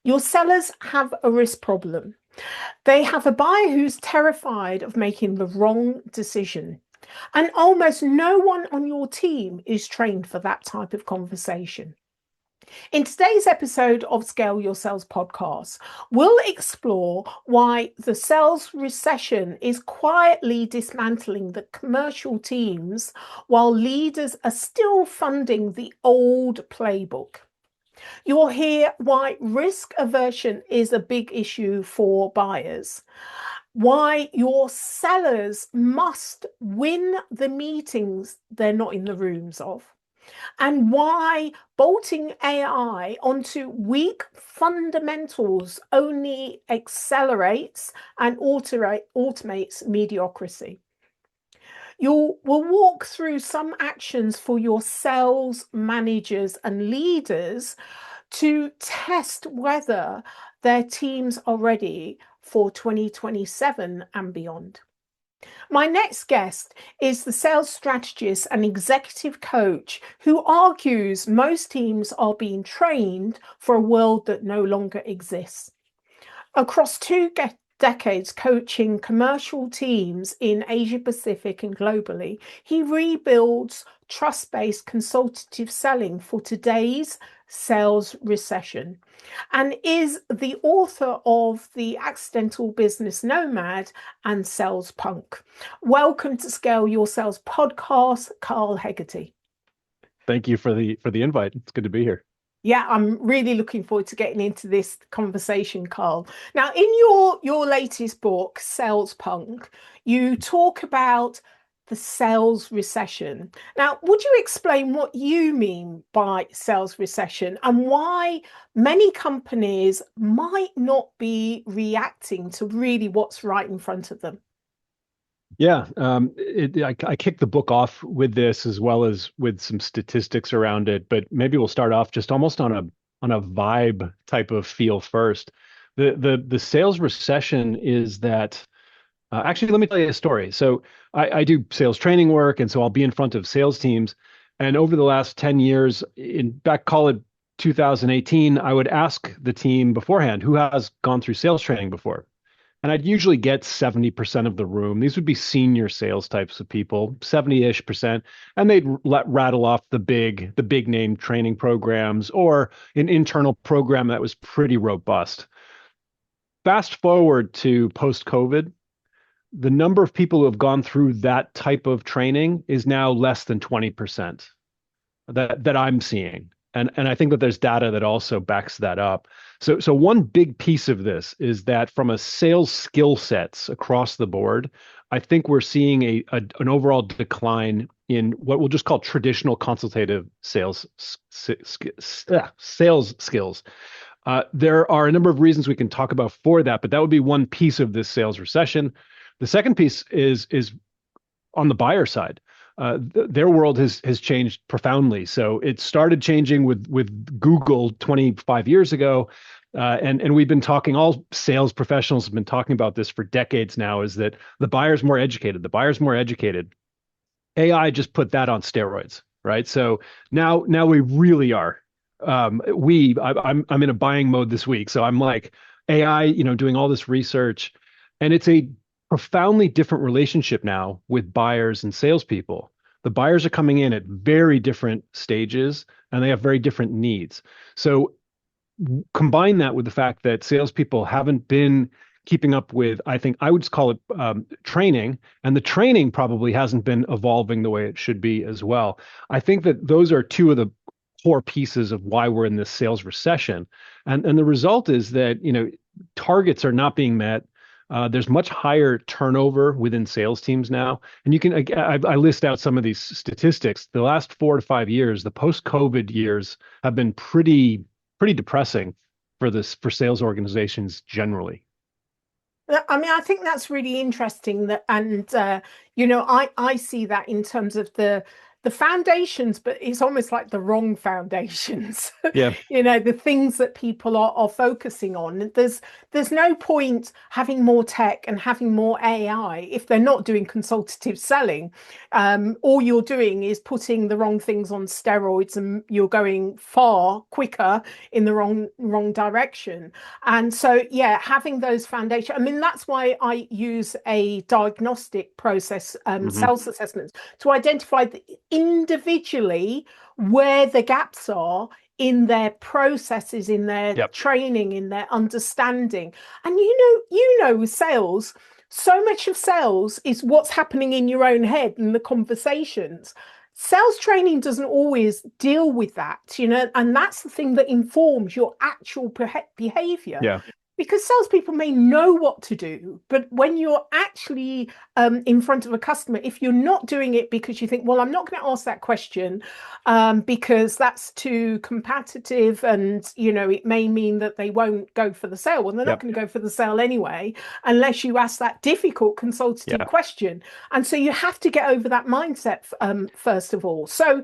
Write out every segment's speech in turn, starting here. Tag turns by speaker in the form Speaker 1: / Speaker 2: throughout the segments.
Speaker 1: Your sellers have a risk problem. They have a buyer who's terrified of making the wrong decision. And almost no one on your team is trained for that type of conversation. In today's episode of Scale Your Sales podcast, we'll explore why the sales recession is quietly dismantling the commercial teams while leaders are still funding the old playbook. You'll hear why risk aversion is a big issue for buyers, why your sellers must win the meetings they're not in the rooms of, and why bolting AI onto weak fundamentals only accelerates and automates mediocrity. We'll walk through some actions for your sales managers and leaders to test whether their teams are ready for 2027 and beyond. My next guest is the sales strategist and executive coach who argues most teams are being trained for a world that no longer exists. Across two decades coaching commercial teams in Asia Pacific and globally, he rebuilds trust-based consultative selling for today's sales recession and is the author of The Accidental Business Nomad and Sales Punk. Welcome to Scale Your Sales podcast, Carl Hegarty.
Speaker 2: Thank you for the invite. It's good to be here.
Speaker 1: Yeah, I'm really looking forward to getting into this conversation, Carl. Now, in your latest book, Sales Punk, you talk about the sales recession. Now, would you explain what you mean by sales recession and why many companies might not be reacting to really what's right in front of them?
Speaker 2: Yeah, I kicked the book off with this as well as with some statistics around it, but maybe we'll start off just almost on a vibe type of feel first. The sales recession is that actually, let me tell you a story. So I do sales training work, and so I'll be in front of sales teams. And over the last 10 years, call it 2018, I would ask the team beforehand, who has gone through sales training before? And I'd usually get 70% of the room. These would be senior sales types of people, 70-ish percent, and they'd rattle off the big name training programs or an internal program that was pretty robust. Fast forward to post-COVID, the number of people who have gone through that type of training is now less than 20% that I'm seeing. And I think that there's data that also backs that up. So one big piece of this is that from a sales skill sets across the board, I think we're seeing an overall decline in what we'll just call traditional consultative sales skills. There are a number of reasons we can talk about for that, but that would be one piece of this sales recession. The second piece is on the buyer side. Their world has changed profoundly. So it started changing with Google 25 years ago, and we've been talking. All sales professionals have been talking about this for decades now. Is that the buyer's more educated? The buyer's more educated. AI just put that on steroids, right? So now we really are. I'm in a buying mode this week, so I'm like AI, doing all this research, and it's a profoundly different relationship now with buyers and salespeople. The buyers are coming in at very different stages and they have very different needs. So combine that with the fact that salespeople haven't been keeping up with, I think I would just call it training, and the training probably hasn't been evolving the way it should be as well. I think that those are two of the core pieces of why we're in this sales recession. And the result is that, targets are not being met. There's much higher turnover within sales teams now. And I list out some of these statistics. The last 4 to 5 years, the post-COVID years have been pretty depressing for sales organizations generally.
Speaker 1: I mean, I think that's really interesting I see that in terms of the the foundations, but it's almost like the wrong foundations.
Speaker 2: Yeah.
Speaker 1: The things that people are focusing on. There's no point having more tech and having more AI if they're not doing consultative selling. All you're doing is putting the wrong things on steroids, and you're going far quicker in the wrong direction. And so, yeah, having those foundations. I mean, that's why I use a diagnostic process,
Speaker 2: Hmm.
Speaker 1: sales assessments, to identify individually where the gaps are in their processes, in their
Speaker 2: Yep.
Speaker 1: training, in their understanding. And with sales, so much of sales is what's happening in your own head and the conversations. Sales training doesn't always deal with that, and that's the thing that informs your actual behavior.
Speaker 2: Yeah.
Speaker 1: Because salespeople may know what to do, but when you're actually in front of a customer, if you're not doing it because you think, well, I'm not going to ask that question because that's too competitive, and it may mean that they won't go for the sale. Well, they're not
Speaker 2: Yep.
Speaker 1: going to go for the sale anyway, unless you ask that difficult consultative
Speaker 2: Yeah.
Speaker 1: question. And so you have to get over that mindset first of all. So,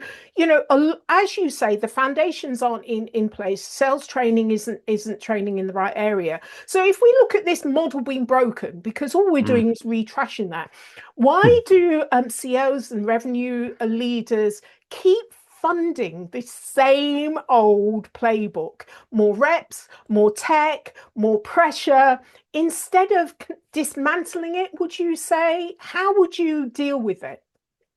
Speaker 1: as you say, the foundations aren't in place. Sales training isn't training in the right area. So if we look at this model being broken, because all we're
Speaker 2: Mm.
Speaker 1: doing is retrashing that, why do CEOs and revenue leaders keep funding this same old playbook? More reps, more tech, more pressure, instead of dismantling it, would you say? How would you deal with it?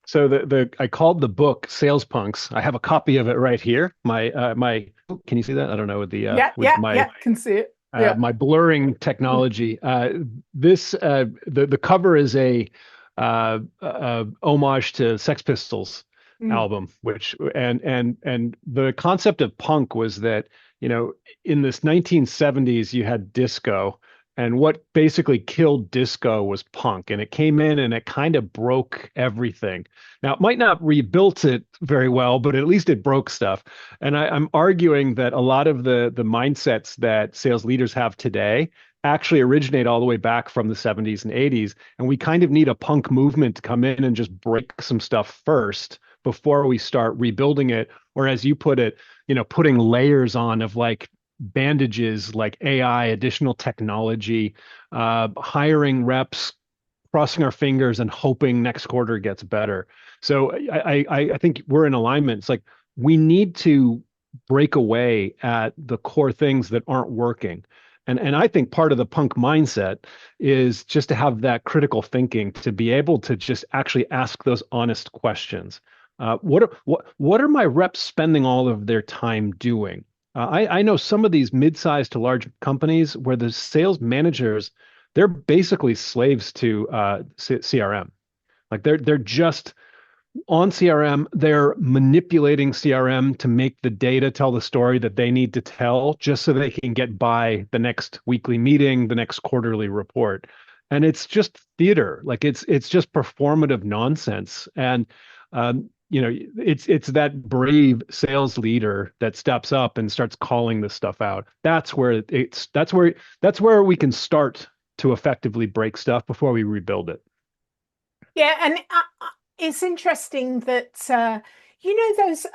Speaker 2: So the I called the book Sales Punks. I have a copy of it right here. My can you see that? I don't know
Speaker 1: Yeah,
Speaker 2: with
Speaker 1: yeah,
Speaker 2: my
Speaker 1: yeah, can see it. Yeah.
Speaker 2: my blurring technology. This the cover is a homage to Sex Pistols
Speaker 1: Mm.
Speaker 2: album, which and the concept of punk was that, in this 1970s you had disco, and what basically killed disco was punk, and it came in and it kind of broke everything. Now it might not rebuilt it very well, but at least it broke stuff. And I'm arguing that a lot of the mindsets that sales leaders have today actually originate all the way back from the 70s and 80s. And we kind of need a punk movement to come in and just break some stuff first before we start rebuilding it. Or as you put it, putting layers on of like bandages, like AI, additional technology, hiring reps, crossing our fingers and hoping next quarter gets better. So I think we're in alignment. It's like we need to break away at the core things that aren't working. And I think part of the punk mindset is just to have that critical thinking, to be able to just actually ask those honest questions. What are my reps spending all of their time doing? I know some of these mid-sized to large companies where the sales managers, they're basically slaves to CRM. Like they're just on CRM, they're manipulating CRM to make the data tell the story that they need to tell, just so they can get by the next weekly meeting, the next quarterly report. And it's just theater. Like it's just performative nonsense. And it's that brave sales leader that steps up and starts calling this stuff out. That's where we can start to effectively break stuff before we rebuild it.
Speaker 1: Yeah, and it's interesting that those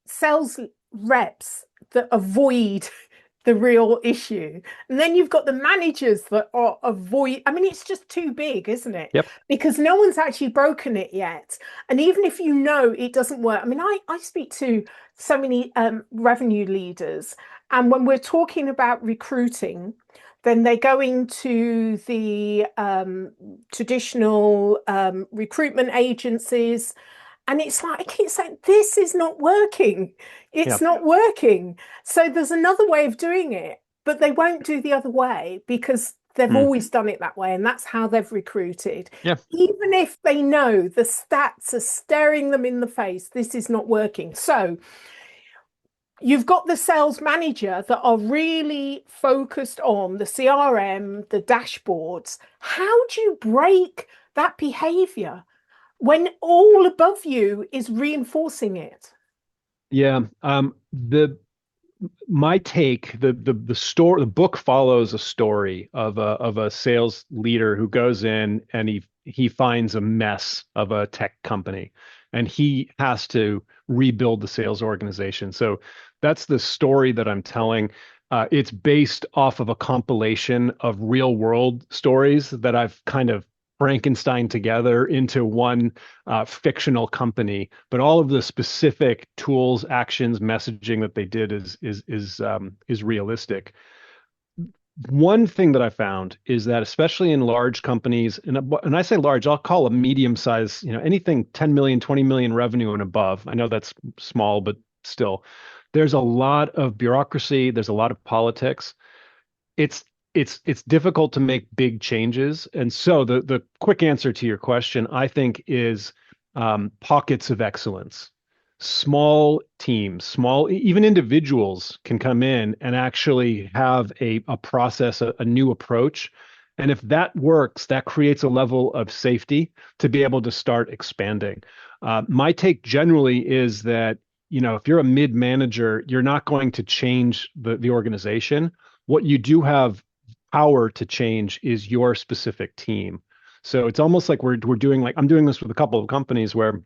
Speaker 1: sales reps that avoid the real issue, and then you've got the managers that are avoid. I mean, it's just too big, isn't it?
Speaker 2: Yep.
Speaker 1: Because no one's actually broken it yet, and even if you know it doesn't work, I mean, I speak to so many revenue leaders, and when we're talking about recruiting, then they go into the traditional recruitment agencies. And it's like, I keep saying, this is not working. It's
Speaker 2: Yep.
Speaker 1: not working. So there's another way of doing it, but they won't do the other way because they've
Speaker 2: Mm.
Speaker 1: always done it that way. And that's how they've recruited.
Speaker 2: Yeah.
Speaker 1: Even if they know the stats are staring them in the face, this is not working. So you've got the sales manager that are really focused on the CRM, the dashboards. How do you break that behavior when all above you is reinforcing it?
Speaker 2: Yeah. The my take, the book follows a story of a sales leader who goes in and he finds a mess of a tech company, and he has to rebuild the sales organization. So that's the story that I'm telling. It's based off of a compilation of real world stories that I've kind of Frankenstein together into one fictional company, but all of the specific tools, actions, messaging that they did is realistic. One thing that I found is that especially in large companies, and I say large, I'll call a medium size, anything 10 million, 20 million revenue and above. I know that's small, but still, there's a lot of bureaucracy, there's a lot of politics. It's it's difficult to make big changes. And so the quick answer to your question, I think, is pockets of excellence. Small teams, even individuals can come in and actually have a process, a new approach. And if that works, that creates a level of safety to be able to start expanding. My take generally is that, if you're a mid manager, you're not going to change the organization. What you do have power to change is your specific team. So it's almost like we're doing, like I'm doing this with a couple of companies where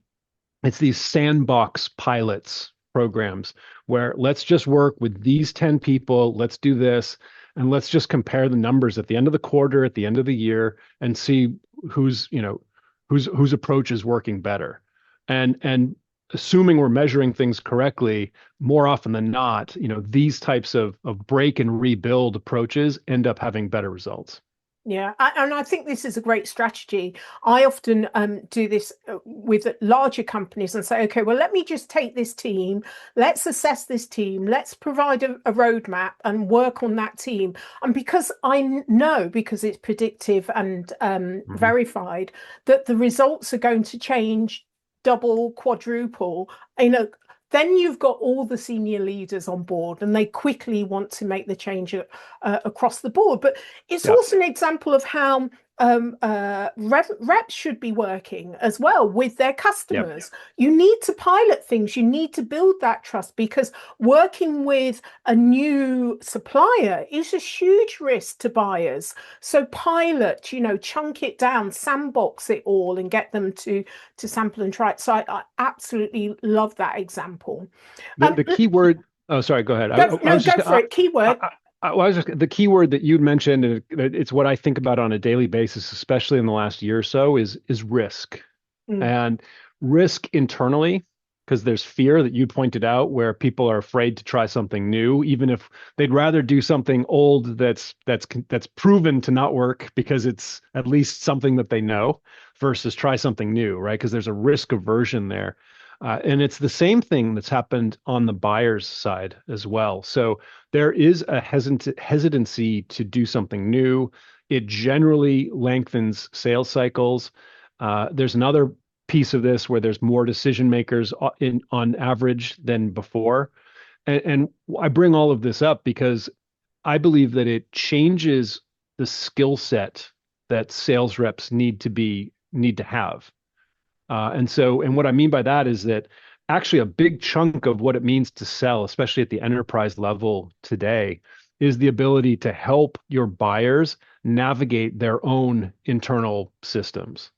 Speaker 2: it's these sandbox pilots programs where let's just work with these 10 people, let's do this, and let's just compare the numbers at the end of the quarter, at the end of the year, and see whose approach is working better. And assuming we're measuring things correctly, more often than not, these types of break and rebuild approaches end up having better results.
Speaker 1: Yeah, and I think this is a great strategy. I often do this with larger companies and say, okay, well, let me just take this team, let's assess this team, let's provide a roadmap and work on that team. And because I know, because it's predictive and verified, that the results are going to change double, quadruple, then you've got all the senior leaders on board and they quickly want to make the change across the board. But it's also an example of how reps should be working as well with their customers. Yep. You need to pilot things. You need to build that trust, because working with a new supplier is a huge risk to buyers. So pilot, chunk it down, sandbox it all and get them to sample and try it. So I absolutely love that example.
Speaker 2: The key word, oh, sorry, go ahead.
Speaker 1: Go for it. Keyword.
Speaker 2: The key word that you'd mentioned, and it's what I think about on a daily basis, especially in the last year or so, is risk. And risk internally, because there's fear that you pointed out, where people are afraid to try something new, even if they'd rather do something old that's proven to not work because it's at least something that they know, versus try something new, right? Because there's a risk aversion there. And it's the same thing that's happened on the buyer's side as well. So there is a hesitancy to do something new. It generally lengthens sales cycles. There's another piece of this where there's more decision makers on average than before. And I bring all of this up because I believe that it changes the skill set that sales reps need to have. And what I mean by that is that actually a big chunk of what it means to sell, especially at the enterprise level today, is the ability to help your buyers navigate their own internal systems.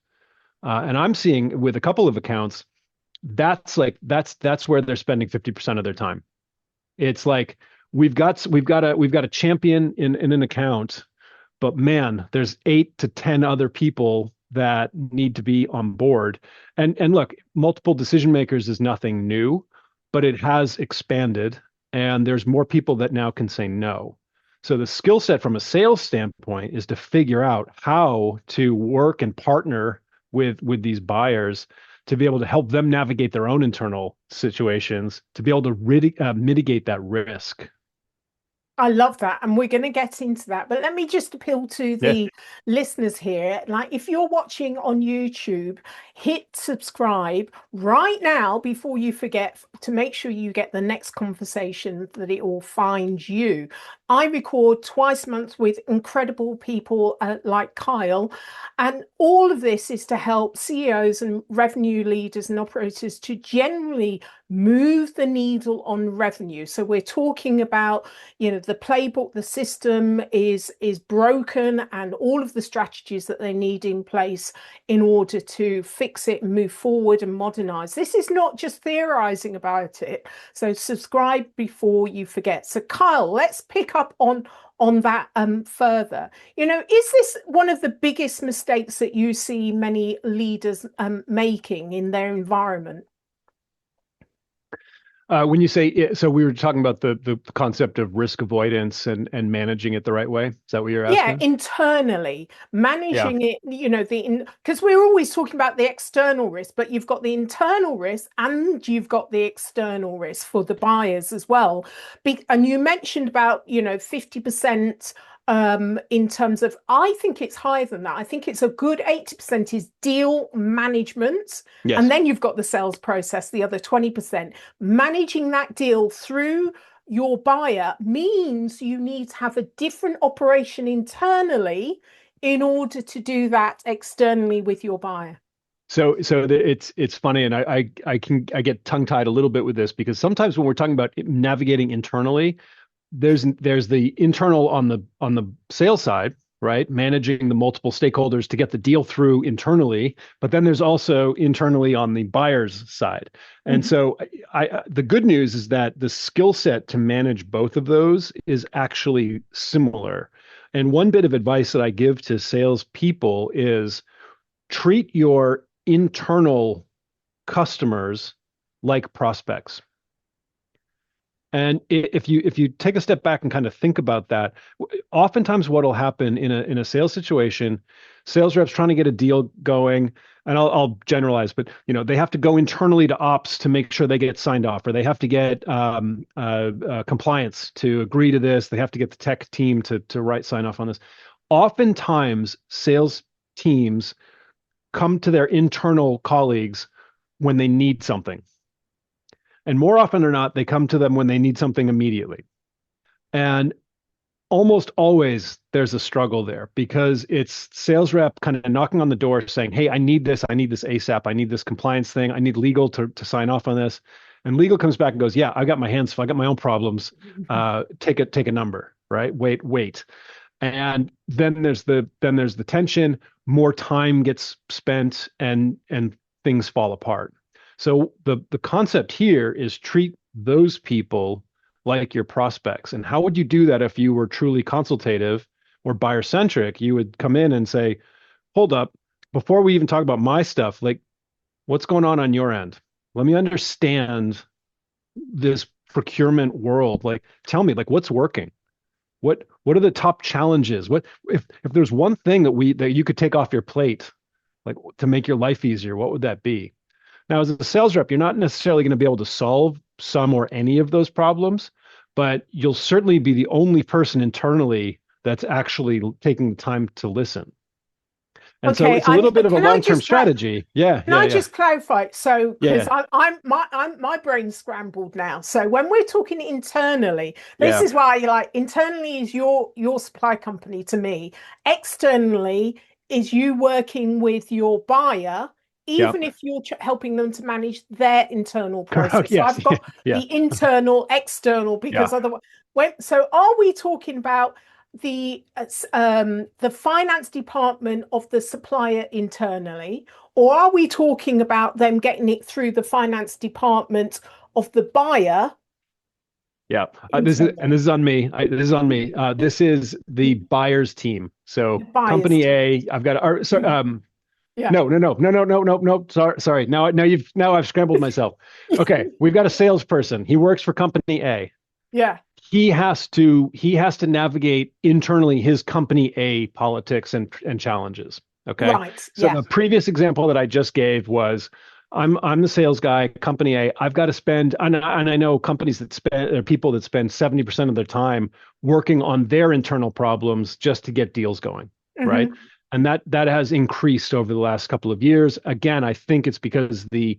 Speaker 2: And I'm seeing with a couple of accounts, that's where they're spending 50% of their time. It's like we've got a champion in an account, but man, there's 8 to 10 other people that need to be on board. And look, multiple decision makers is nothing new, but it has expanded, and there's more people that now can say no. So the skill set from a sales standpoint is to figure out how to work and partner with these buyers to be able to help them navigate their own internal situations, to be able to mitigate that risk.
Speaker 1: I love that. And we're going to get into that. But let me just appeal to the listeners here. Like, if you're watching on YouTube, hit subscribe right now before you forget, to make sure you get the next conversation, that it all finds you. I record twice a month with incredible people like Kyle. And all of this is to help CEOs and revenue leaders and operators to generally move the needle on revenue. So we're talking about, the playbook, the system is broken, and all of the strategies that they need in place in order to fix it and move forward and modernize. This is not just theorizing about it. So subscribe before you forget. So Kyle, let's pick up on that further. Is this one of the biggest mistakes that you see many leaders making in their environment?
Speaker 2: When you say, so we were talking about the concept of risk avoidance and managing it the right way. Is that what you're
Speaker 1: Yeah,
Speaker 2: asking?
Speaker 1: internally
Speaker 2: Yeah.
Speaker 1: managing it, because we're always talking about the external risk, but you've got the internal risk and you've got the external risk for the buyers as well. And you mentioned about, 50% in terms of, I think it's higher than that. I think it's a good 80% is deal management. And
Speaker 2: Yes.
Speaker 1: then you've got the sales process, the other 20%. Managing that deal through your buyer means you need to have a different operation internally in order to do that externally with your buyer.
Speaker 2: It's funny, and I get tongue tied a little bit with this because sometimes when we're talking about navigating internally, there's the internal on the sales side, right? Managing the multiple stakeholders to get the deal through internally, but then there's also internally on the buyer's side. And
Speaker 1: Mhm.
Speaker 2: so the good news is that the skill set to manage both of those is actually similar. And one bit of advice that I give to salespeople is treat your internal customers like prospects. And if you take a step back and kind of think about that, oftentimes what will happen in a sales situation, sales reps trying to get a deal going, and I'll generalize, but they have to go internally to ops to make sure they get signed off, or they have to get compliance to agree to this. They have to get the tech team to write sign off on this. Oftentimes, sales teams come to their internal colleagues when they need something. And more often than not, they come to them when they need something immediately. And almost always there's a struggle there because it's sales rep kind of knocking on the door saying, hey, I need this ASAP. I need this compliance thing. I need legal to sign off on this. And legal comes back and goes, yeah, I got my hands full. I got my own problems. Take a number, right? Wait. And then there's the tension, more time gets spent and things fall apart. So the concept here is treat those people like your prospects. And how would you do that if you were truly consultative or buyer centric? You would come in and say, hold up, before we even talk about my stuff, like what's going on your end? Let me understand this procurement world. Like, tell me, like, what's working? What are the top challenges? What if there's one thing that you could take off your plate, like to make your life easier, what would that be? Now, as a sales rep, you're not necessarily going to be able to solve some or any of those problems, but you'll certainly be the only person internally that's actually taking the time to listen. And so
Speaker 1: Okay,
Speaker 2: it's a little bit of a
Speaker 1: can I
Speaker 2: long-term
Speaker 1: just
Speaker 2: strategy. Yeah,
Speaker 1: can
Speaker 2: yeah,
Speaker 1: I
Speaker 2: yeah,
Speaker 1: just clarify? So, because
Speaker 2: yeah,
Speaker 1: my brain's scrambled now. So when we're talking internally, this
Speaker 2: yeah,
Speaker 1: is why like internally is your supply company to me. Externally is you working with your buyer,
Speaker 2: yeah.
Speaker 1: even if you're helping them to manage their internal
Speaker 2: Correct.
Speaker 1: process. So
Speaker 2: Yes.
Speaker 1: I've got
Speaker 2: Yeah.
Speaker 1: the internal, external,
Speaker 2: Yeah.
Speaker 1: because otherwise, so are we talking about the finance department of the supplier internally, or are we talking about them getting it through the finance department of the buyer
Speaker 2: Yeah. This
Speaker 1: internally?
Speaker 2: is on me. This is on me. This is the buyer's team.
Speaker 1: The
Speaker 2: So
Speaker 1: buyer's
Speaker 2: company
Speaker 1: team.
Speaker 2: A, I've got, or, sorry,
Speaker 1: Yeah.
Speaker 2: no, no, no, no, no, no, no, no. Sorry. Now I've scrambled myself. Okay. We've got a salesperson. He works for company A.
Speaker 1: Yeah.
Speaker 2: He has to navigate internally his company A politics and challenges. Okay.
Speaker 1: Right.
Speaker 2: So
Speaker 1: Yeah.
Speaker 2: the previous example that I just gave was I'm the sales guy, company A. I've got to spend, and I know companies that spend, or people that spend 70% of their time working on their internal problems just to get deals going, right?
Speaker 1: Hmm.
Speaker 2: And that has increased over the last couple of years. Again, I think it's because the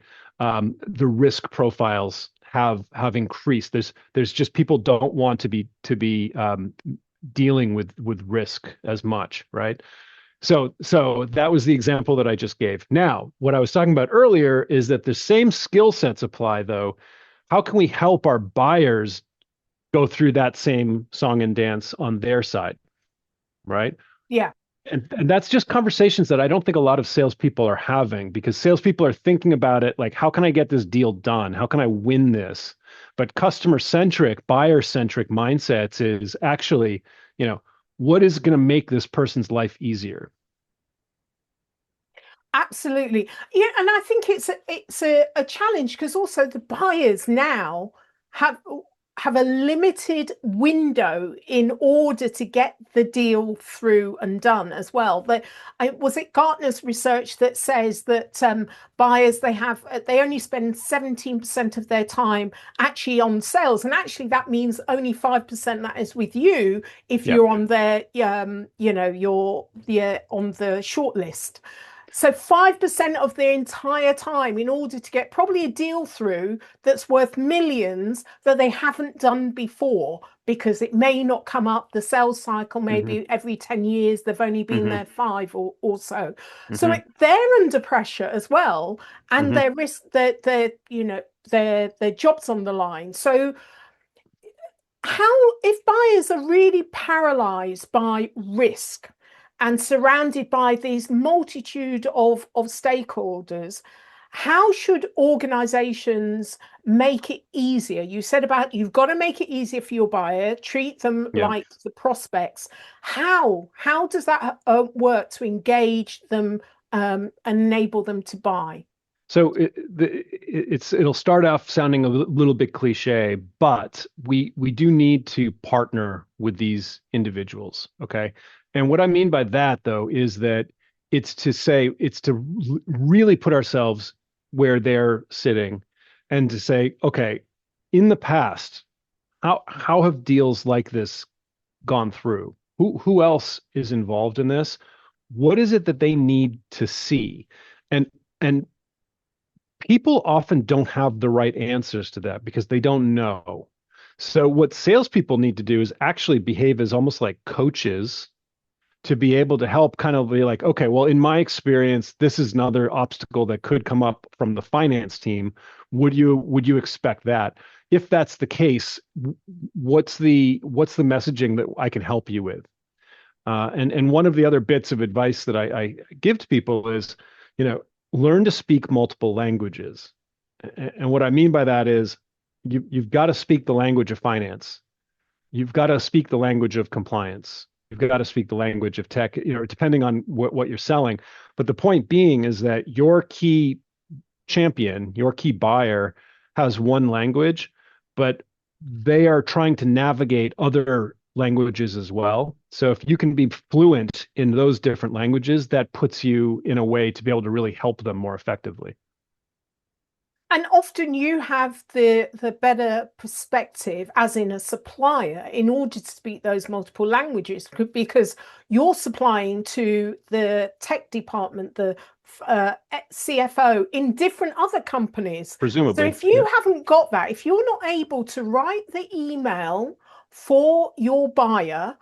Speaker 2: risk profiles have increased. There's just people don't want to be dealing with risk as much, right? So that was the example that I just gave. Now, what I was talking about earlier is that the same skill sets apply, though. How can we help our buyers go through that same song and dance on their side, right?
Speaker 1: Yeah.
Speaker 2: And that's just conversations that I don't think a lot of salespeople are having, because salespeople are thinking about it like, how can I get this deal done? How can I win this? But customer centric, buyer centric mindsets is actually, what is going to make this person's life easier?
Speaker 1: Absolutely. Yeah, and I think it's a challenge because also the buyers now have have a limited window in order to get the deal through and done as well. But was it Gartner's research that says that buyers they only spend 17% of their time actually on sales, and actually that means only 5% that is with you if
Speaker 2: Yeah.
Speaker 1: you're on their you're on the short list. So 5% of their entire time in order to get probably a deal through that's worth millions that they haven't done before because it may not come up. The sales cycle may
Speaker 2: Hmm.
Speaker 1: be every 10 years. They've only been
Speaker 2: Hmm.
Speaker 1: there five or so. So
Speaker 2: Hmm.
Speaker 1: they're under pressure as well. And
Speaker 2: Hmm.
Speaker 1: their risk, their jobs on the line. So how if buyers are really paralyzed by risk and surrounded by these multitude of stakeholders, how should organizations make it easier? You said about you've got to make it easier for your buyer, treat them
Speaker 2: Yeah.
Speaker 1: like the prospects. How does that work to engage them, enable them to buy?
Speaker 2: So it'll start off sounding a little bit cliche, but we do need to partner with these individuals, okay? And what I mean by that, though, is that it's to really put ourselves where they're sitting, and to say, okay, in the past, how have deals like this gone through? Who else is involved in this? What is it that they need to see? And people often don't have the right answers to that because they don't know. So what salespeople need to do is actually behave as almost like coaches to be able to help kind of be like, okay, well, in my experience, this is another obstacle that could come up from the finance team. Would you expect that? If that's the case, what's the messaging that I can help you with? And one of the other bits of advice that I give to people is, learn to speak multiple languages. And what I mean by that is you've got to speak the language of finance. You've got to speak the language of compliance. You've got to speak the language of tech, depending on what you're selling. But the point being is that your key champion, your key buyer has one language, but they are trying to navigate other languages as well. So if you can be fluent in those different languages, that puts you in a way to be able to really help them more effectively.
Speaker 1: And often you have the better perspective as in a supplier in order to speak those multiple languages because you're supplying to the tech department, the CFO in different other companies. So
Speaker 2: Presumably.
Speaker 1: if you
Speaker 2: Yep.
Speaker 1: haven't got that, if you're not able to write the email for your buyer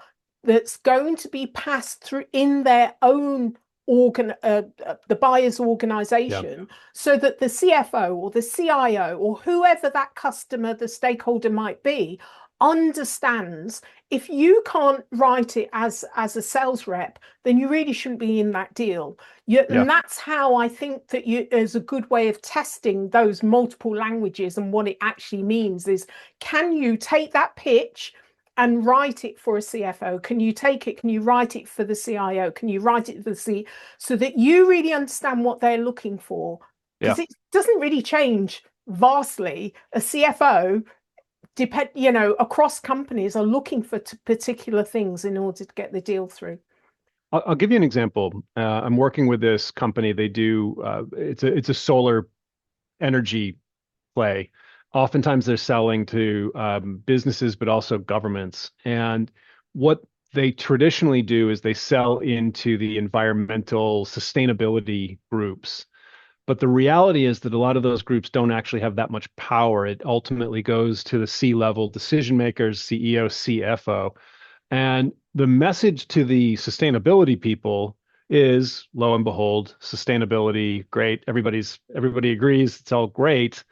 Speaker 1: that's going to be passed through in their own the buyer's
Speaker 2: Yeah.
Speaker 1: organization so that the CFO or the CIO or whoever that customer, the stakeholder might be, understands. If you can't write it as a sales rep, then you really shouldn't be in that deal.
Speaker 2: Yeah.
Speaker 1: And that's how I think that is a good way of testing those multiple languages and what it actually means is, can you take that pitch and write it for a CFO? Can you take it? Can you write it for the CIO? Can you write it for the C so that you really understand what they're looking for?
Speaker 2: Yeah.
Speaker 1: Because it doesn't really change vastly. A CFO across companies are looking for particular things in order to get the deal through.
Speaker 2: I'll give you an example. I'm working with this company. They do it's a solar energy play. Oftentimes they're selling to businesses, but also governments. And what they traditionally do is they sell into the environmental sustainability groups. But the reality is that a lot of those groups don't actually have that much power. It ultimately goes to the C-level decision makers, CEO, CFO. And the message to the sustainability people is, lo and behold, sustainability, great. Everybody agrees, it's all great.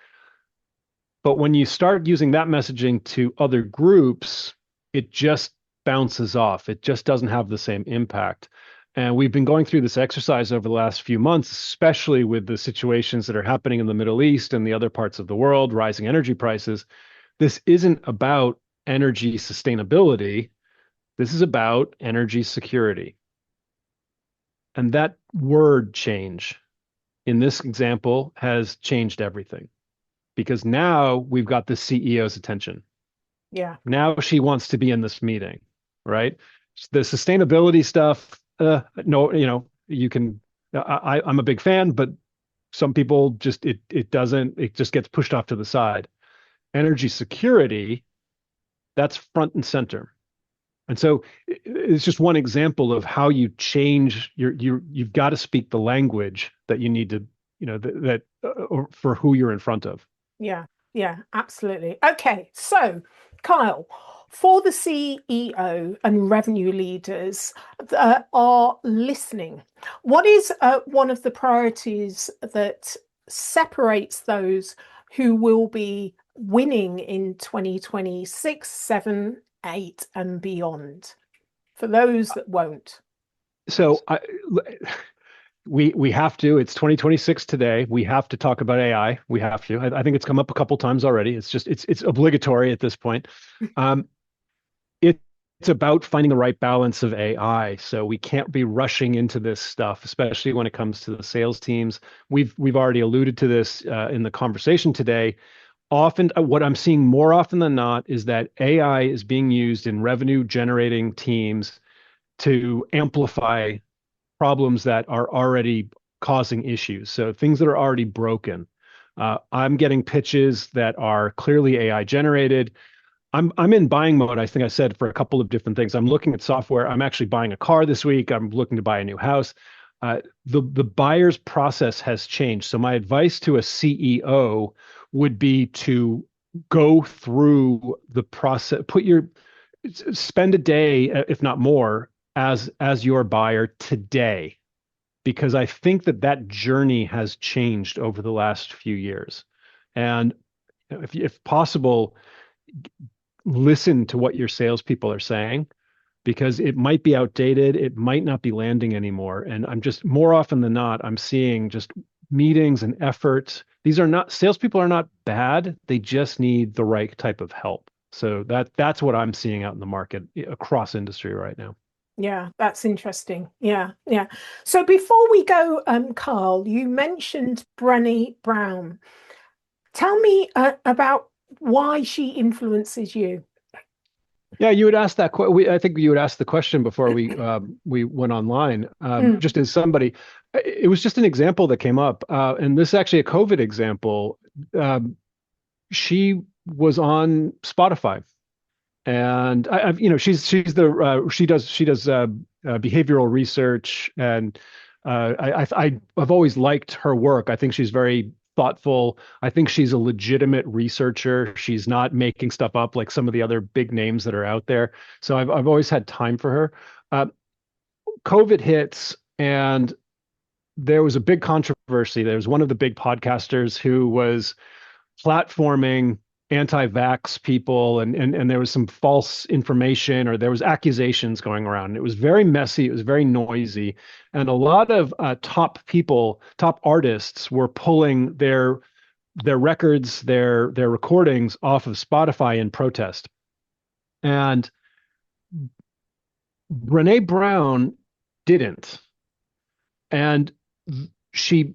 Speaker 2: But when you start using that messaging to other groups, it just bounces off. It just doesn't have the same impact. And we've been going through this exercise over the last few months, especially with the situations that are happening in the Middle East and the other parts of the world, rising energy prices. This isn't about energy sustainability. This is about energy security. And that word change in this example has changed everything because now we've got the CEO's attention.
Speaker 1: Yeah.
Speaker 2: Now she wants to be in this meeting, right? The sustainability stuff, no, you can, I'm a big fan, but some people just, it just gets pushed off to the side. Energy security, that's front and center. And so it's just one example of how you change you've got to speak the language that you need to, for who you're in front of.
Speaker 1: Yeah, yeah, absolutely. Okay, so Kyle, for the CEO and revenue leaders that are listening, what is one of the priorities that separates those who will be winning in 2026, 7, 8, and beyond? For those that won't.
Speaker 2: So we have to. It's 2026 today. We have to talk about AI. We have to. I think it's come up a couple times already. It's obligatory at this point. It's about finding the right balance of AI. So we can't be rushing into this stuff, especially when it comes to the sales teams. We've already alluded to this in the conversation today. Often, what I'm seeing more often than not is that AI is being used in revenue generating teams to amplify problems that are already causing issues. So things that are already broken. I'm getting pitches that are clearly AI generated. I'm in buying mode. I think I said for a couple of different things. I'm looking at software. I'm actually buying a car this week. I'm looking to buy a new house. The buyer's process has changed. So my advice to a CEO would be to go through the process, spend a day, if not more, as your buyer today, because I think that journey has changed over the last few years. And if possible, listen to what your salespeople are saying, because it might be outdated, it might not be landing anymore. And I'm just more often than not, I'm seeing just meetings and efforts. Salespeople are not bad. They just need the right type of help. So that's what I'm seeing out in the market across industry right now.
Speaker 1: Yeah, that's interesting. Yeah, yeah. So before we go, Carl, you mentioned Brené Brown. Tell me about why she influences you.
Speaker 2: Yeah, you would ask that. I think you would ask the question before we went online. Just as somebody, it was just an example that came up, and this is actually a COVID example. She was on Spotify, and she does behavioral research, and I've always liked her work. I think she's very thoughtful. I think she's a legitimate researcher. She's not making stuff up like some of the other big names that are out there. So I've always had time for her. COVID hits, and there was a big controversy. There was one of the big podcasters who was platforming anti-vax people, and there was some false information, or there was accusations going around. It was very messy. It was very noisy, and a lot of top artists were pulling their records, their recordings off of Spotify in protest. And Brené Brown didn't, and she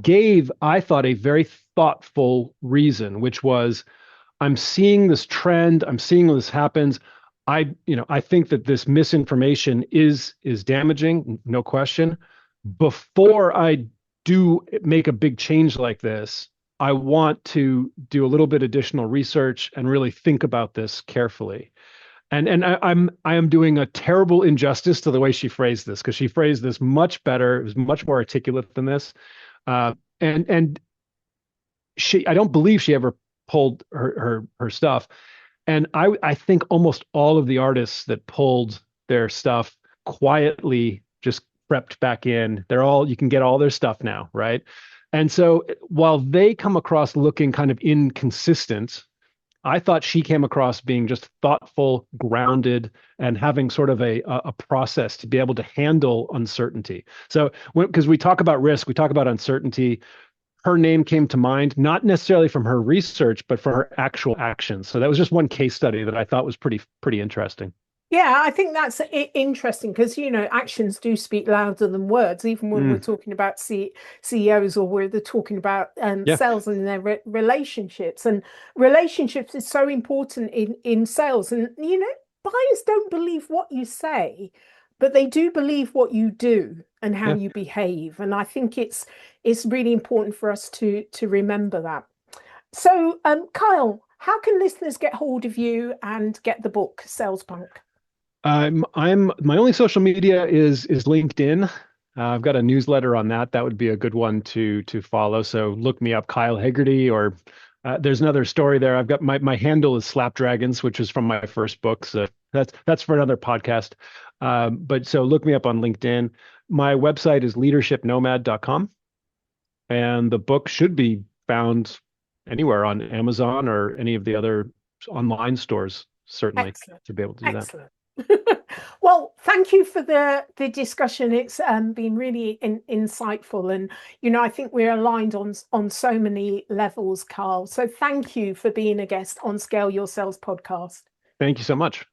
Speaker 2: gave, I thought, a very thoughtful reason, which was, I'm seeing this trend, I'm seeing this happens. I think that this misinformation is damaging, no question. Before I do make a big change like this, I want to do a little bit additional research and really think about this carefully. And I am doing a terrible injustice to the way she phrased this, because she phrased this much better. It was much more articulate than this. And I don't believe she ever pulled her stuff. And I think almost all of the artists that pulled their stuff quietly just prepped back in. You can get all their stuff now, right? And so while they come across looking kind of inconsistent, I thought she came across being just thoughtful, grounded, and having sort of a process to be able to handle uncertainty. So because we talk about risk, we talk about uncertainty, her name came to mind, not necessarily from her research, but from her actual actions. So that was just one case study that I thought was pretty interesting.
Speaker 1: Yeah, I think that's interesting because, actions do speak louder than words, even when we're
Speaker 2: Mm,
Speaker 1: talking about CEOs or we're talking about
Speaker 2: yeah,
Speaker 1: sales and their relationships. And relationships is so important in sales. And, buyers don't believe what you say, but they do believe what you do and how
Speaker 2: yeah.
Speaker 1: you behave. And I think it's really important for us to remember that. So, Kyle, how can listeners get hold of you and get the book, Sales Punk?
Speaker 2: I'm my only social media is LinkedIn. I've got a newsletter on that. That would be a good one to follow. So look me up, Kyle Hegarty, or there's another story there. I've got my handle is Slapdragons, which is from my first book. So that's for another podcast. But so look me up on LinkedIn. My website is leadershipnomad.com, and the book should be found anywhere on Amazon or any of the other online stores, certainly,
Speaker 1: Excellent.
Speaker 2: to be able to do that.
Speaker 1: Excellent. Well, thank you for the discussion. It's been really insightful, and I think we're aligned on so many levels, Carl. So thank you for being a guest on Scale Your Sales podcast.
Speaker 2: Thank you so much.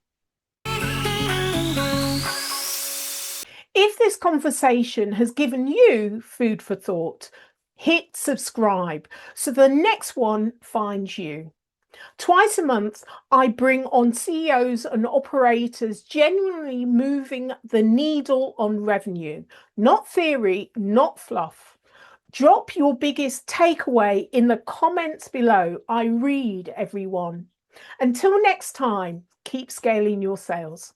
Speaker 1: If this conversation has given you food for thought, hit subscribe so the next one finds you. Twice a month, I bring on CEOs and operators genuinely moving the needle on revenue, not theory, not fluff. Drop your biggest takeaway in the comments below. I read everyone. Until next time, keep scaling your sales.